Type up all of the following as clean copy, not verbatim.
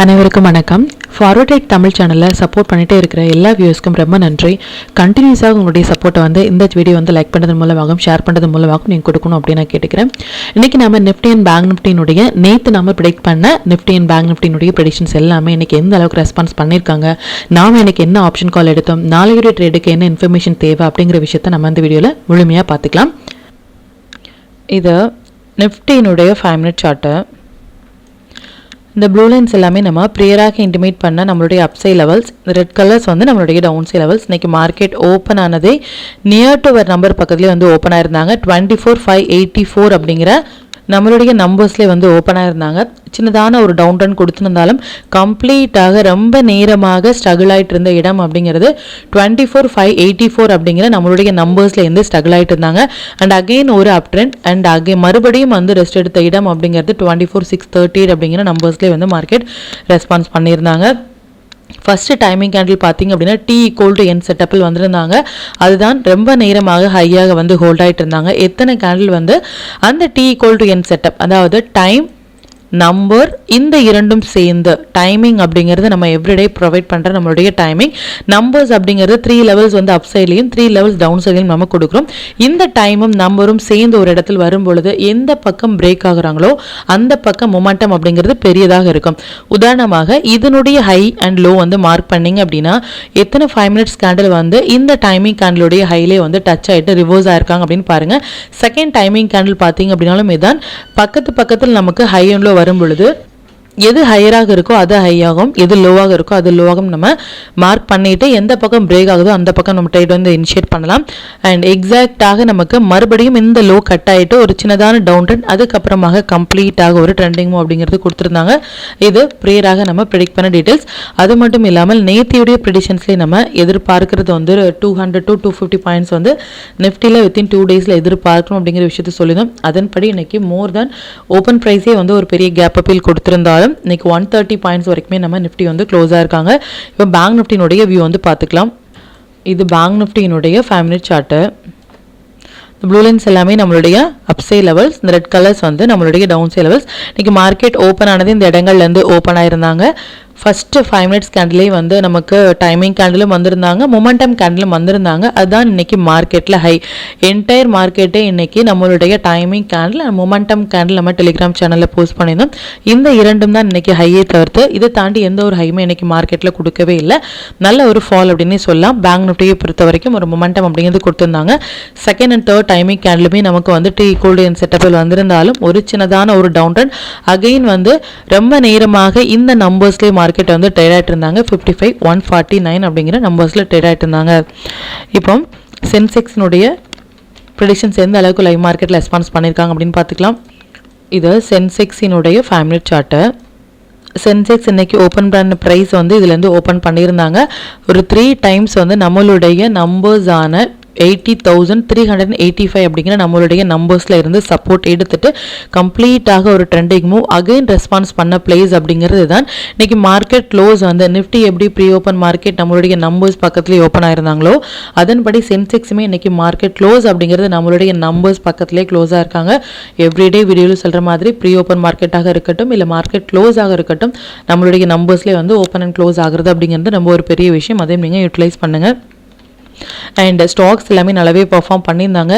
அனைவருக்கும் வணக்கம். Forward trade Tamil சேனலில் சப்போர்ட் பண்ணிகிட்டே இருக்கிற எல்லா வியூஸ்க்கும் ரொம்ப நன்றி. கண்டினியூஸாக உங்களுடைய சப்போர்ட்டை இந்த வீடியோ லைக் பண்ணுறது மூலமாகவும் ஷேர் பண்ணுறது மூலமாகவும் நீங்கள் கொடுக்கணும் அப்படின்னு நான் கேட்டுக்கிறேன். இன்றைக்கி நம்ம நிஃப்டி அண்ட் பேங்க் நிஃப்டினுடைய நேற்று நம்ம ப்ரெடிக்ட் பண்ண நிஃப்டி அண்ட் பேங்க் நிஃப்டினுடைய ப்ரெடிக்ஷன்ஸ் எல்லாமே இன்றைக்கி எந்த அளவுக்கு ரெஸ்பான்ஸ் பண்ணியிருக்காங்க, நாம் இன்றைக்கி என்ன ஆப்ஷன் கால் எடுத்தோம், நாளையுடைய ட்ரேடுக்கு என்ன இன்ஃபர்மேஷன் தேவை அப்படிங்கிற விஷயத்தை நம்ம இந்த வீடியோவில் முழுமையாக பார்த்துக்கலாம். இது நிஃப்டியினுடைய 5 மினிட் சார்ட்டு. இந்த ப்ளூ லைன்ஸ் எல்லாமே நம்ம ப்ரியராக இன்டிமேட் பண்ண நம்மளுடைய அப்சை லெவல்ஸ், ரெட் கலர்ஸ் நம்மளுடைய டவுன்சை லெவல்ஸ். இன்றைக்கி மார்க்கெட் ஓப்பன் ஆனதே நியர் டு ஒரு நம்பர் பக்கத்துலேயே ஓப்பன் ஆயிருந்தாங்க. 24,584 அப்படிங்கிற நம்மளுடைய நம்பர்ஸ்லேயே ஓப்பன் ஆயிருந்தாங்க. சின்னதான ஒரு டவுன் ரன் கொடுத்துருந்தாலும் கம்ப்ளீட்டாக ரொம்ப நேரமாக ஸ்ட்ரகிள் ஆகிட்டு இருந்த இடம் அப்படிங்கிறது 24,584 அப்படிங்கிற நம்மளுடைய நம்பர்ஸ்லேருந்து ஸ்ட்ரகிள் ஆகிட்டு இருந்தாங்க. அண்ட் அகெயின் ஒரு அப் ட்ரெண்ட் அண்ட் அகெயின் மறுபடியும் ரெஸ்ட் எடுத்த இடம் அப்படிங்கிறது 24,638 அப்படிங்கிற நம்பர்ஸ்லேயே மார்க்கெட் ரெஸ்பான்ஸ் பண்ணியிருந்தாங்க. ஃபஸ்ட்டு டைமிங் கேண்டில் பார்த்தீங்க அப்படின்னா T=N செட்டப்பில் வந்திருந்தாங்க. அதுதான் ரொம்ப நேரமாக ஹையாக ஹோல்ட் ஆகிட்டு இருந்தாங்க. எத்தனை கேண்டில் அந்த T=N செட்டப், அதாவது டைம் நம்பர், இந்த இரண்டும் சேர்ந்து டைமிங் அப்படிங்கிறது நம்ம எவ்ரிடே ப்ரொவைட் பண்ணுற நம்மளுடைய டைமிங். நம்பர்ஸ் அப்படிங்கிறது 3 லெவல்ஸ் அப் சைட்லையும் 3 லெவல்ஸ் டவுன் சைட்லையும் நம்ம கொடுக்குறோம். இந்த டைமும் நம்பரும் சேர்ந்து ஒரு இடத்தில் வரும் பொழுது எந்த பக்கம் பிரேக் ஆகுறாங்களோ அந்த பக்கம் மொமெண்டம் அப்படிங்கிறது பெரியதாக இருக்கும். உதாரணமாக இதனுடைய ஹை அண்ட் லோ மார்க் பண்ணிங்க அப்படின்னா எத்தனை 5 மினிட்ஸ் கேண்டில் இந்த டைமிங் கேண்டிலுடைய ஹைலே டச் ஆகிட்டு ரிவர்ஸ் ஆயிருக்காங்க அப்படின்னு பாருங்கள். செகண்ட் டைமிங் கேண்டில் பார்த்தீங்க அப்படின்னாலும் இதுதான் பக்கத்தில் நமக்கு ஹை அண்ட் லோ வரும் பொழுது எது ஹையராக இருக்கோ அது ஹையாகும், எது லோவாக இருக்கோ அது லோவாகும் நம்ம மார்க் பண்ணிட்டு எந்த பக்கம் பிரேக் ஆகுதோ அந்த பக்கம் நம்ம ட்ரேட் இனிஷியேட் பண்ணலாம். அண்ட் எக்ஸாக்டாக நமக்கு மறுபடியும் இந்த லோ கட் ஆகிட்டு ஒரு சின்னதான டவுன் ட்ரெண்ட், அதுக்கப்புறமாக கம்ப்ளீட்டாக ஒரு ட்ரெண்டிங் அப்படிங்கிறது கொடுத்துருந்தாங்க. இது ப்ரேயராக நம்ம ப்ரெடிக்ட் பண்ண டீட்டெயில்ஸ். அது மட்டும் இல்லாமல் நேத்தியுடைய ப்ரெடிக்ஷன்ஸ்லேயே நம்ம எதிர்பார்க்கறது 200 to 250 பாயிண்ட்ஸ் நிஃப்டியில் வித்தின் 2 டேஸில் எதிர்பார்க்கணும் அப்படிங்கிற விஷயத்தை சொல்லியிருந்தோம். அதன்படி இன்னைக்கு மோர் தென் ஓப்பன் ப்ரைஸே ஒரு பெரிய கேப் அப்பீல் கொடுத்திருந்தாலும் இன்னைக்கு 130 பாயிண்ட்ஸ் வரைக்குமே நம்ம நிஃப்டி க்ளோஸ் ஆயிருக்காங்க. இப்போ பேங்க் நிஃப்டியினுடைய வியூ பார்த்துக்கலாம். இது பேங்க் நிஃப்டியினுடைய 5 மினிட் சார்ட்டு. ப்ளூ லைன்ஸ் எல்லாமே நம்மளுடைய அப்சை லெவல்ஸ், இந்த ரெட் கலர்ஸ் நம்மளுடைய டவுன் சை லெவல்ஸ். இன்னைக்கு மார்க்கெட் ஓப்பன் ஆனது இந்த இடங்கள்லேருந்து ஓப்பன் ஆயிருந்தாங்க. ஃபஸ்ட்டு 5 மினிட்ஸ் கேண்டிலே நமக்கு டைமிங் கேண்டிலும் வந்திருந்தாங்க, மொமெண்டம் கேண்டிலும் வந்திருந்தாங்க. அதுதான் இன்னைக்கு மார்க்கெட்டில் ஹை. என்டையர் மார்க்கெட்டே இன்னைக்கு நம்மளுடைய timing candle and momentum candle நம்ம டெலிகிராம் சேனலில் போஸ்ட் பண்ணியிருந்தோம். இந்த இரண்டும் தான் இன்னைக்கு ஹையை தவிர்த்து இதை தாண்டி எந்த ஒரு ஹையுமே இன்னைக்கு மார்க்கெட்டில் கொடுக்கவே இல்லை. நல்ல ஒரு ஃபால் அப்படின்னு சொல்லலாம். பேங்க் நிஃப்டியை பொறுத்த வரைக்கும் ஒரு மொமெண்டம் அப்படிங்கிறது கொடுத்துருந்தாங்க. செகண்ட் அண்ட் தேர்ட் டைமிங் கேண்டிலுமே நமக்கு T=N செட்டப்பில் வந்திருந்தாலும் ஒரு சின்னதான ஒரு டவுன் ட்ரெண்ட் அகெயின் ரொம்ப நேரமாக இந்த நம்பர்ஸ்லேயே மார்க்கெட் ட்ரேட் ஆகிட்டு இருந்தாங்க. 55,149 அப்படிங்கிற நம்பர்ஸில் ட்ரேட் ஆகிட்டு இருந்தாங்க. இப்போ சென்செக்ஸினுடைய ப்ரெடிக்ஷன்ஸ் எந்த அளவுக்கு லைவ் மார்க்கெட்டில் ரெஸ்பான்ஸ் பண்ணியிருக்காங்க அப்படின்னு பார்த்துக்கலாம். இது சென்செக்ஸினுடைய 5 மினிட் சார்ட்டு. சென்செக்ஸ் இன்னைக்கு ஓப்பன் பண்ண ப்ரைஸ் இதுலேருந்து ஓப்பன் பண்ணியிருந்தாங்க. ஒரு 3 டைம்ஸ் நம்மளுடைய நம்பர்ஸான 80,385 அப்படிங்கிற நம்மளுடைய நம்பர்ஸில் இருந்து சப்போர்ட் எடுத்துட்டு கம்ப்ளீட்டாக ஒரு ட்ரெண்டிங் மூவ் அகைன் ரெஸ்பான்ஸ் பண்ண பிளேஸ் அப்படிங்கிறது தான். இன்னைக்கு மார்க்கெட் க்ளோஸ் நிஃப்டி எப்படி ப்ரீ ஓப்பன் மார்க்கெட் நம்மளுடைய நம்பர்ஸ் பக்கத்துலேயே ஓப்பன் ஆயிருந்தாங்களோ அதன்படி சென்செக்ஸுமே இன்னைக்கு மார்க்கெட் க்ளோஸ் அப்படிங்கிறது நம்மளுடைய நம்பர்ஸ் பக்கத்துலேயே க்ளோஸாக இருக்காங்க. எவ்ரிடே வீடியோவில் சொல்கிற மாதிரி ப்ரீ ஓப்பன் மார்க்கெட்டாக இருக்கட்டும் இல்லை மார்க்கெட் க்ளோஸ் ஆக இருக்கட்டும் நம்மளுடைய நம்பர்ஸ்லேயே ஓப்பன் அண்ட் க்ளோஸ் ஆகுறது அப்படிங்கிறது ரொம்ப ஒரு பெரிய விஷயம். அதையும் நீங்கள் யூட்டிலைஸ் பண்ணுங்கள். அண்ட் ஸ்டாக்ஸ் எல்லாமே நல்லாவே பர்ஃபார்ம் பண்ணியிருந்தாங்க.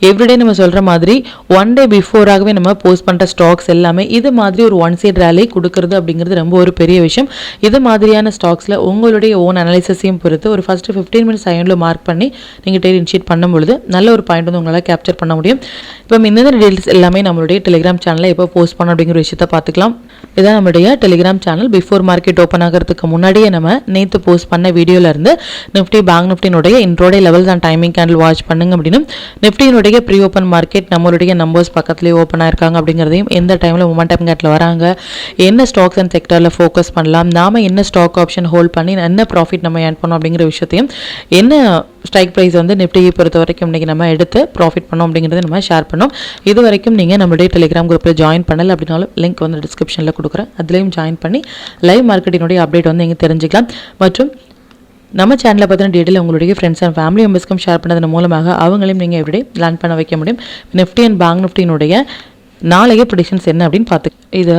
எவ்ரிடே நம்ம சொல்கிற மாதிரி 1 டே பிஃபோராகவே நம்ம போஸ்ட் பண்ணுற ஸ்டாக்ஸ் எல்லாமே இது மாதிரி ஒரு 1 சைட் ரேலி கொடுக்கறது அப்படிங்கிறது ரொம்ப ஒரு பெரிய விஷயம். இது மாதிரியான ஸ்டாக்ஸில் உங்களுடைய ஓன் அனாலிசிஸையும் பொறுத்து ஒரு ஃபஸ்ட்டு 15 மினிட்ஸ் ஐனில் மார்க் பண்ணி நீங்கள் ட்ரேட் இனிஷியேட் பண்ணும்பொழுது நல்ல ஒரு பாயிண்ட் உங்களால் கேப்சர் பண்ண முடியும். இப்போ இந்த டீட்டெயில்ஸ் எல்லாமே நம்மளுடைய டெலிகிராம் சேனலில் எப்போ போஸ்ட் பண்ண அப்படிங்கிற விஷயத்தை பார்த்துக்கலாம். இதுதான் நம்மளுடைய Telegram channel. Before market open ஆகிறதுக்கு முன்னாடியே நம்ம நேற்று போஸ்ட் பண்ண வீடியோலேருந்து நிஃப்டி பேங்க் நிஃப்டினுடைய intraday levels and timing candle watch பண்ணுங்க அப்படின்னு நிஃப்டியினுடைய ப்ரீ ஓப்பன் மார்க்கெட் நம்மளுடைய நம்பர்ஸ் பக்கத்துலேயே ஓப்பன் ஆயிருக்காங்க அப்படிங்கிறதையும் எந்த டைமில் மொமெண்டம் கேட்டில் வராங்க, என்ன ஸ்டாக்ஸ் அண்ட் செக்டரில் ஃபோக்கஸ் பண்ணலாம், நாம் என்ன ஸ்டாக் ஆப்ஷன் ஹோல்ட் பண்ணி என்ன ப்ராஃபிட் நம்ம ஏர்ன் பண்ணோம் அப்படிங்கிற விஷயத்தையும் என்ன ஸ்ட்ரைக் ப்ரைஸ் நிஃப்டியை பொறுத்த வரைக்கும் இன்றைக்கி நம்ம எடுத்து ப்ராஃபிட் பண்ணோம் அப்படிங்கிறத நம்ம ஷேர் பண்ணோம். இது வரைக்கும் நீங்கள் நம்மளுடைய டெலிகிராம் குரூப்பில் ஜாயின் பண்ணல அப்படின்னாலும் லிங்க் டிஸ்கிரிப்ஷனில் கொடுக்குறேன். அதுலேயும் ஜாயின் பண்ணி லைவ் மார்க்கெட்டினுடைய அப்டேட் நீங்கள் தெரிஞ்சுக்கலாம். மற்றும் நம்ம சேனலை பற்றின டீட்டெயில் உங்களுடைய ஃப்ரெண்ட்ஸ் அண்ட் ஃபேமிலி மெம்பர்ஸ்க்கும் ஷேர் பண்ணதன் மூலமாக அவங்களையும் நீங்கள் எவ்ரிடே லேர்ன் பண்ண வைக்க முடியும். நிஃப்டி அண்ட் பேங்க் நிஃப்டியினுடைய நாளைய ப்ரெடிக்ஷன்ஸ் என்ன அப்படின்னு பார்த்து இது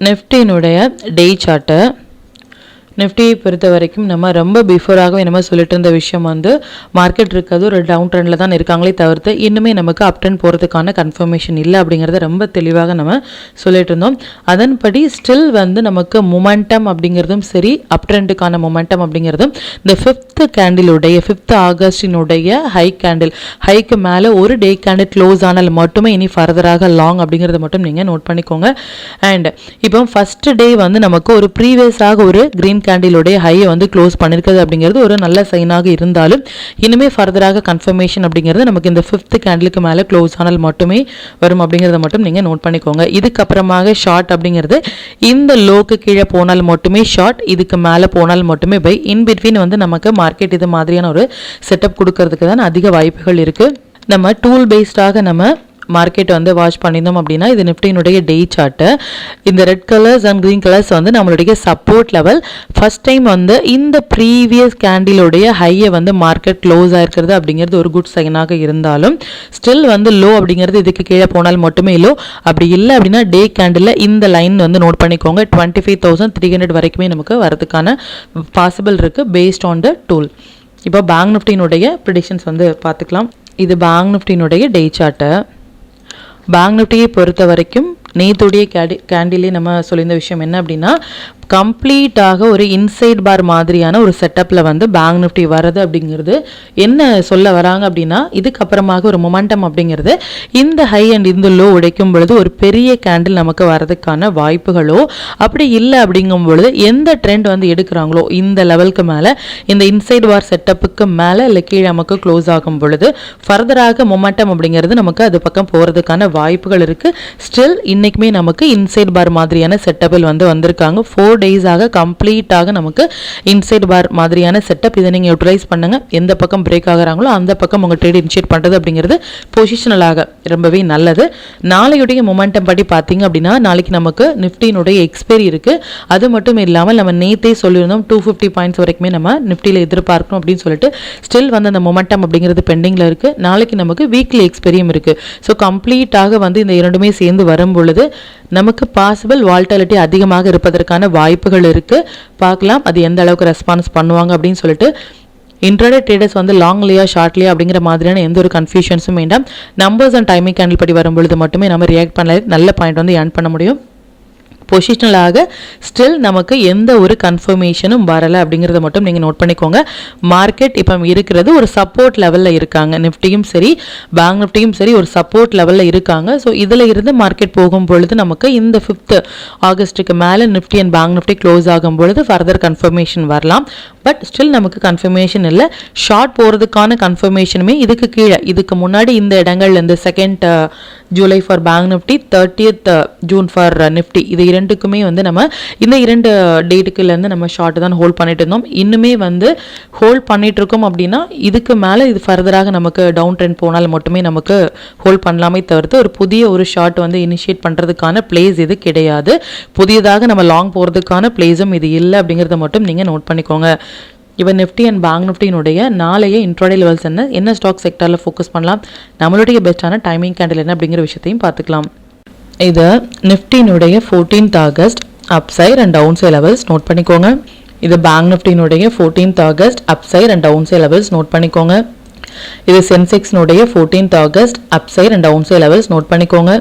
நிஃப்டியினுடைய டே சார்ட்டு. நிஃப்டியை பொறுத்த வரைக்கும் நம்ம ரொம்ப பிஃபோராகவே நம்ம சொல்லிட்டு இருந்த விஷயம் வந்து மார்க்கெட் இருக்கிறது ஒரு டவுன் ட்ரெண்டில் தான் இருக்காங்களே தவிர்த்து இன்னுமே நமக்கு அப் ட்ரெண்ட் போகிறதுக்கான கன்ஃபர்மேஷன் இல்லை அப்படிங்கிறத ரொம்ப தெளிவாக நம்ம சொல்லிட்டு இருந்தோம். அதன்படி ஸ்டில் வந்து நமக்கு மொமெண்டம் அப்படிங்கிறதும் சரி, அப் ட்ரெண்டுக்கான மொமெண்டம் அப்படிங்கிறதும் இந்த 5th கேண்டிலுடைய 5th ஆகஸ்டினுடைய ஹைக்கு மேலே ஒரு டே கேண்டில் க்ளோஸ் ஆனால் மட்டுமே இனி ஃபர்தராக லாங் அப்படிங்கிறத மட்டும் நீங்கள் நோட் பண்ணிக்கோங்க. அண்ட் இப்போ ஃபர்ஸ்ட் டே வந்து நமக்கு ஒரு ப்ரீவியஸாக ஒரு கிரீன் கேண்டிலுடைய ஹையை வந்து க்ளோஸ் பண்ணியிருக்கிறது அப்படிங்கிறது ஒரு நல்ல சைனாக இருந்தாலும் இனிமேல் ஃபர்தராக கன்ஃபர்மேஷன் அப்படிங்கிறது நமக்கு இந்த 5th கேண்டிலுக்கு மேலே க்ளோஸ் ஆனால் மட்டுமே வரும் அப்படிங்கிறத மட்டும் நீங்கள் நோட் பண்ணிக்கோங்க. இதுக்கப்புறமாக ஷார்ட் அப்படிங்கிறது இந்த லோக்கு கீழே போனால் மட்டுமே ஷார்ட், இதுக்கு மேலே போனால் மட்டுமே பை. இன் பிட்வீன் வந்து நமக்கு மார்க்கெட் இது மாதிரியான ஒரு செட்டப் கொடுக்கறதுக்கு தான் அதிக வாய்ப்புகள் இருக்குது. நம்ம டூல் பேஸ்டாக நம்ம மார்க்கெட் வந்து வாட்ச் பண்ணியிருந்தோம் அப்படின்னா இது நிஃப்டியினுடைய டே சார்ட்டு. இந்த red colours and green colours வந்து நம்மளுடைய சப்போர்ட் லெவல். ஃபர்ஸ்ட் டைம் வந்து இந்த ப்ரீவியஸ் கேண்டிலுடைய ஹையை வந்து மார்க்கெட் க்ளோஸ் ஆயிருக்கிறது அப்படிங்கிறது ஒரு குட் சைனாக இருந்தாலும் ஸ்டில் வந்து லோ அப்படிங்கிறது இதுக்கு கீழே போனால் மட்டுமே லோ. அப்படி இல்லை அப்படின்னா டே கேண்டில் இந்த லைன் வந்து நோட் பண்ணிக்கோங்க. 25,300 வரைக்குமே நமக்கு வரதுக்கான பாசிபிள் இருக்குது பேஸ்ட் ஆன் த டூல். இப்போ பேங்க் நிஃப்டியினுடைய ப்ரிடிக்ஷன்ஸ் வந்து பார்த்துக்கலாம். இது பேங்க் நிஃப்டியினுடைய டே சார்ட்டு. பேங்க் நிஃப்டியை பொறுத்த வரைக்கும் நேத்துடைய கேண்டிலே நம்ம சொல்லியிருந்த விஷயம் என்ன அப்படின்னா கம்ப்ளீட்டாக ஒரு இன்சைட் பார் மாதிரியான ஒரு செட்டப்பில் வந்து பேங்க் நிஃப்டி வர்றது அப்படிங்கிறது என்ன சொல்ல வராங்க அப்படின்னா இதுக்கப்புறமாக ஒரு மொமெண்டம் அப்படிங்கிறது இந்த ஹை அண்ட் இந்த லோ உடைக்கும் பொழுது ஒரு பெரிய கேண்டில் நமக்கு வரதுக்கான வாய்ப்புகளோ அப்படி இல்லை அப்படிங்கும் பொழுது எந்த ட்ரெண்ட் வந்து எடுக்கிறாங்களோ இந்த லெவலுக்கு மேலே இந்த இன்சைட் பார் செட்டப்புக்கு மேலே இல்லை கீழே நமக்கு க்ளோஸ் ஆகும் பொழுது ஃபர்தராக மொமெண்டம் அப்படிங்கிறது நமக்கு அது பக்கம் போகிறதுக்கான வாய்ப்புகள் இருக்குது. ஸ்டில் இன்னைக்குமே நமக்கு இன்சைட் பார் மாதிரியான செட்டப்பில் வந்து வந்திருக்காங்க. 4 டேஸாக கம்ப்ளீட்டாக நமக்கு இன்சைட் பார் மாதிரியான செட்டப். இதை நீங்கள் யூட்டிலைஸ் பண்ணுங்க. எந்த பக்கம் பிரேக் ஆகிறாங்களோ அந்த பக்கம் உங்கள் ட்ரேட் இனிஷியேட் பண்ணுறது அப்படிங்கிறது பொசிஷனலாக ரொம்பவே நல்லது. நாளையுடைய மொமெண்டம் படி பார்த்தீங்க அப்படின்னா நாளைக்கு நமக்கு நிஃப்டியினுடைய எக்ஸ்பைரி இருக்குது. அது மட்டும் இல்லாமல் நம்ம நேத்தே சொல்லியிருந்தோம் 250 பாயிண்ட்ஸ் வரைக்குமே நம்ம நிஃப்டியில் எதிர்பார்க்கணும் அப்படின்னு சொல்லிட்டு ஸ்டில் வந்து அந்த மொமெண்டம் அப்படிங்கிறது பெண்டிங்கில் இருக்குது. நாளைக்கு நமக்கு வீக்லி எக்ஸ்பைரியும் இருக்குது. ஸோ கம்ப்ளீட்டாக வந்து இந்த இரண்டுமே சேர்ந்து வரும் பொழுது நமக்கு பாசிபிள் வால்டாலிட்டி அதிகமாக இருப்பதற்கான வாய்ப்புகள் இருக்குது. பார்க்கலாம் அது எந்த அளவுக்கு ரெஸ்பான்ஸ் பண்ணுவாங்க அப்படின்னு சொல்லிட்டு. இன்ட்ராடே ட்ரேடர்ஸ் வந்து லாங்லியா ஷார்ட்லியா அப்படிங்கிற மாதிரியான எந்த ஒரு கன்ஃபியூஷன்ஸும் வேண்டாம். நம்பர்ஸ் அண்ட் டைமிங் கேண்டில் படி வரும்பொழுது மட்டுமே நம்ம ரியாக்ட் பண்ண நல்ல பாயிண்ட் வந்து ஏர்ன் பண்ண முடியும். பொசிஷனலாக ஸ்டில் நமக்கு எந்த ஒரு கன்ஃபர்மேஷனும் வரலை அப்படிங்கிறத மட்டும் நீங்கள் நோட் பண்ணிக்கோங்க. மார்க்கெட் இப்போ இருக்கிறது ஒரு சப்போர்ட் லெவலில் இருக்காங்க. நிஃப்டியும் சரி பேங்க் நிஃப்டியும் சரி ஒரு சப்போர்ட் லெவலில் இருக்காங்க. ஸோ இதில் இருந்து மார்க்கெட் போகும் பொழுது நமக்கு இந்த 5th ஆகஸ்ட்டுக்கு மேலே Nifty and bank Nifty close ஆகும் பொழுது ஃபர்தர் கன்ஃபர்மேஷன் வரலாம். பட் ஸ்டில் நமக்கு கன்ஃபர்மேஷன் இல்லை. ஷார்ட் போகிறதுக்கான கன்ஃபர்மேஷனுமே இதுக்கு கீழே இதுக்கு முன்னாடி இந்த இடங்கள் இந்த 2nd July for bank Nifty 30th June for Nifty இது இரண்டுக்குமே வந்து நம்ம இந்த 2 டேட்டுக்குலேருந்து நம்ம ஷார்ட் தான் ஹோல்ட் பண்ணிட்டு இருந்தோம். இன்னுமே வந்து ஹோல்ட் பண்ணிட்டு இருக்கோம் அப்படின்னா இதுக்கு மேலே இது ஃபர்தராக நமக்கு டவுன் ட்ரெண்ட் போனால் மட்டுமே நமக்கு ஹோல்ட் பண்ணலாமே தவிர்த்து ஒரு புதிய ஒரு ஷார்ட் வந்து இனிஷியேட் பண்ணுறதுக்கான பிளேஸ் இது கிடையாது. புதியதாக நம்ம லாங் போகிறதுக்கான பிளேஸும் இது இல்லை அப்படிங்கிறத மட்டும் நீங்கள் நோட் பண்ணிக்கோங்க. இப்போ நிஃப்டி அண்ட் பேங்க் நிஃப்டியினுடைய நாளைய இன்ட்ராடே லெவல்ஸ் என்ன ஸ்டாக் செக்டரில் ஃபோக்கஸ் பண்ணலாம், நம்மளுடைய பெஸ்ட்டான டைமிங் கேண்டில் என்ன அப்படிங்கிற விஷயத்தையும் பார்த்துக்கலாம். இது நிஃப்டியினுடைய 14th August upside and downside levels note பண்ணிக்கோங்க. இது பேங்க் நிஃப்டியினுடைய 14th August upside and downside levels note பண்ணிக்கோங்க. இது சென்செக்ஸ்னுடைய 14th August upside and downside levels note பண்ணிக்கோங்க.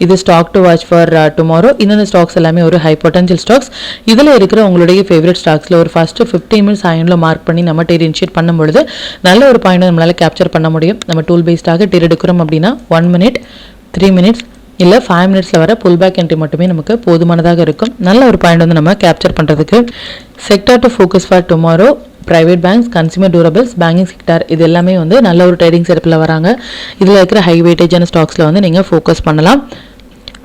இது stock to watch for tomorrow. இந்த ஸ்டாக்ஸ் எல்லாமே ஒரு ஹை பொட்டன்ஷியல் ஸ்டாக்ஸ். இதில் இருக்கிற உங்களுடைய ஃபேவரட் ஸ்டாக்ஸில் ஒரு ஃபர்ஸ்ட் 15 மினிட்ஸ் ஆயினில் மார்க் பண்ணி நம்ம டேட் இனிஷியேட் பண்ணும்பொழுது நல்ல ஒரு பாயிண்ட் நம்மளால் கேப்சர் பண்ண முடியும். நம்ம டூல் பேஸ்டாக டேட் எடுக்கிறோம் அப்படின்னா 1 மினிட் 3 மினிட்ஸ் இல்லை 5 மினிட்ஸில் வர புல் பேக் என்ட்ரி மட்டுமே நமக்கு போதுமானதாக இருக்கும். நல்ல ஒரு பாயிண்ட் வந்து நம்ம கேப்சர் பண்ணுறதுக்கு. Sector to focus for tomorrow private banks, consumer durables, banking sector இது எல்லாமே வந்து நல்ல ஒரு ட்ரேடிங் செட்டப்பில் வராங்க. இதில் இருக்கிற ஹை வெயிட்டேஜான ஸ்டாக்ஸில் வந்து நீங்கள் ஃபோக்கஸ் பண்ணலாம்.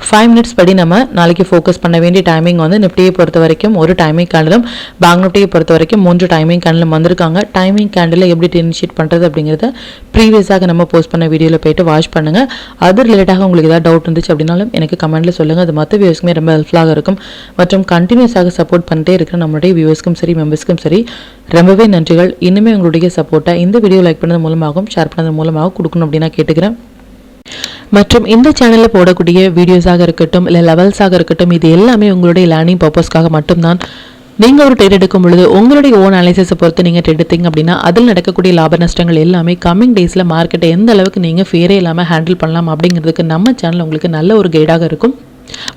5 மினிட்ஸ் படி நம்ம நாளைக்கு ஃபோக்கஸ் பண்ண வேண்டிய டைமிங் வந்து நிஃப்டியை பொறுத்த வரைக்கும் ஒரு டைமிங் கேண்டிலும் பேங்க் நிஃப்டியை பொறுத்த வரைக்கும் 3 டைமிங் கேண்டிலும் வந்திருக்காங்க. டைமிங் கேண்டில் எப்படி இனிஷியேட் பண்ணுறது அப்படிங்கிறத ப்ரீவியஸாக நம்ம போஸ்ட் பண்ண வீடியோவில் போய்ட்டு வாட்ச் பண்ணுங்கள். அது ரிலேட்டாக உங்களுக்கு ஏதாவது டவுட் இருந்துச்சு அப்படின்னாலும் எனக்கு கமெண்ட்டில் சொல்லுங்கள். அது மற்ற வியூவர்ஸ்க்குமே ரொம்ப ஹெல்ப்ஃபுல்லாக இருக்கும். மற்றும் கண்டினியூஸாக சப்போர்ட் பண்ணிட்டே இருக்கிற நம்மளுடைய வியூவர்ஸ்க்கும் சரி மெம்பர்ஸ்க்கும் சரி ரொம்பவே நன்றிகள். இன்னுமே உங்களுடைய சப்போர்ட்டை இந்த வீடியோ லைக் பண்ணது மூலமாகவும் ஷேர் பண்ணது மூலமாகவும் கொடுக்கணும் அப்படின்னு நான் கேட்டுக்கிறேன். மற்றும் இந்த சேனலில் போடக்கூடிய வீடியோஸாக இருக்கட்டும் இல்லை லெவல்ஸாக இருக்கட்டும் இது எல்லாமே உங்களுடைய லேர்னிங் பர்பஸ்க்காக மட்டும்தான். நீங்கள் ஒரு ட்ரேட் எடுக்கும் பொழுது உங்களுடைய ஓன் அனாலிசிஸை பொறுத்து நீங்கள் ட்ரேட் எடுத்தீங்க அப்படின்னா அதில் நடக்கக்கூடிய லாப நஷ்டங்கள் எல்லாமே கம்மிங் டேஸில் மார்க்கெட்டை எந்த அளவுக்கு நீங்கள் ஃபேரே இல்லாமல் ஹேண்டில் பண்ணலாம் அப்படிங்கிறதுக்கு நம்ம சேனல் உங்களுக்கு நல்ல ஒரு கைடாக இருக்கும்.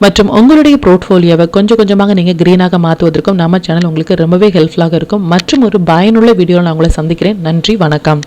மற்றும் உங்களுடைய போர்ட்ஃபோலியோவை கொஞ்சம் கொஞ்சமாக நீங்கள் க்ரீனாக மாற்றுவதற்கும் நம்ம சேனல் உங்களுக்கு ரொம்பவே ஹெல்ப்ஃபுல்லாக இருக்கும். மற்றும் ஒரு பயனுள்ள வீடியோவில் நான் உங்களை சந்திக்கிறேன். நன்றி, வணக்கம்.